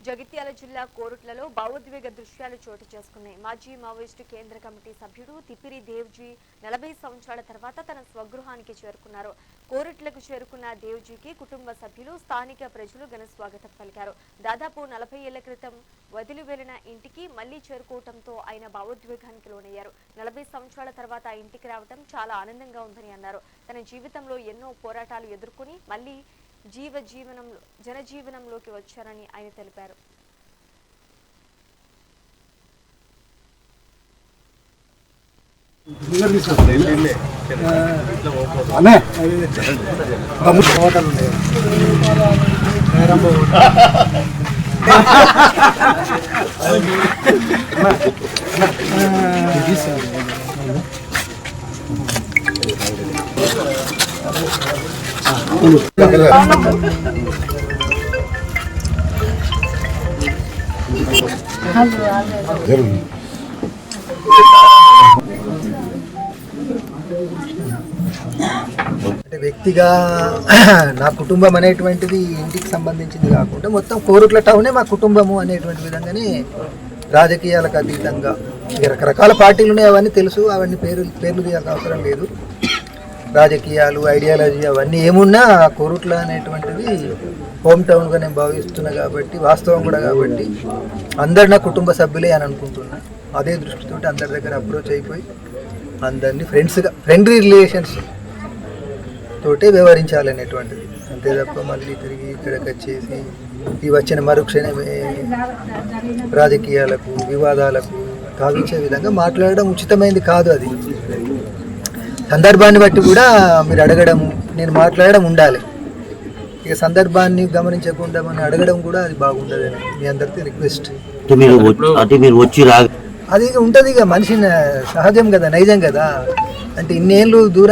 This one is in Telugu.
జగిత్యాల జిల్లా కోరుట్లలో భావోద్వేగ దృశ్యాలు చోటు చేసుకున్నాయి. మాజీ మావోయిస్టు కేంద్ర కమిటీ సభ్యుడు తిప్పిరి దేవ్జీ 40 సంవత్సరాల తర్వాత తన స్వగృహానికి చేరుకున్నారు. కోరుట్లకు చేరుకున్న దేవ్జీకి కుటుంబ సభ్యులు, స్థానిక ప్రజలు ఘన స్వాగతం పలికారు. దాదాపు 40 ఏళ్ల క్రితం వదిలి వెళ్లిన ఇంటికి మళ్లీ చేరుకోవడంతో ఆయన భావోద్వేగానికి లోనయ్యారు. 40 సంవత్సరాల తర్వాత ఆ ఇంటికి రావడం చాలా ఆనందంగా ఉందని అన్నారు. తన జీవితంలో ఎన్నో పోరాటాలు ఎదుర్కొని మళ్లీ జనజీవనంలోకి వచ్చారని ఆయన తెలిపారు. అంటే వ్యక్తిగా నా కుటుంబం అనేటువంటిది ఇంటికి సంబంధించింది కాకుండా మొత్తం కోరుట్ల టౌనే మా కుటుంబము అనేటువంటి విధంగానే రాజకీయాలకు అతీతంగా రకరకాల పార్టీలు ఉన్నాయి, అవన్నీ తెలుసు, అవన్నీ పేర్లు తీయాల్సిన అవసరం లేదు. రాజకీయాలు, ఐడియాలజీ అవన్నీ ఏమున్నా కోరుట్ల అనేటువంటిది హోమ్ టౌన్గా నేను భావిస్తున్నా కాబట్టి, వాస్తవం కూడా కాబట్టి అందరు నా కుటుంబ సభ్యులే అని అనుకుంటున్నా. అదే దృష్టితో అందరి దగ్గర అప్రోచ్ అయిపోయి అందరినీ ఫ్రెండ్లీ రిలేషన్స్ తోటే వ్యవహరించాలనేటువంటిది, అంతే తప్ప మళ్ళీ తిరిగి ఇక్కడికి వచ్చేసి ఈ వచ్చిన మరుక్షణమే రాజకీయాలకు, వివాదాలకు కావించే విధంగా మాట్లాడడం ఉచితమైనది కాదు. అది సందర్భాన్ని బట్టి కూడా మీరు అడగడం, నేను మాట్లాడడం ఉండాలి. ఇక సందర్భాన్ని గమనించకుండా మనం అడగడం కూడా అది బాగుండదని మీ అందరికీ రిక్వెస్ట్. అది ఉంటుంది, ఇక మనిషి సహజం కదా, నైజం కదా. అంటే ఇన్నేళ్ళు దూరం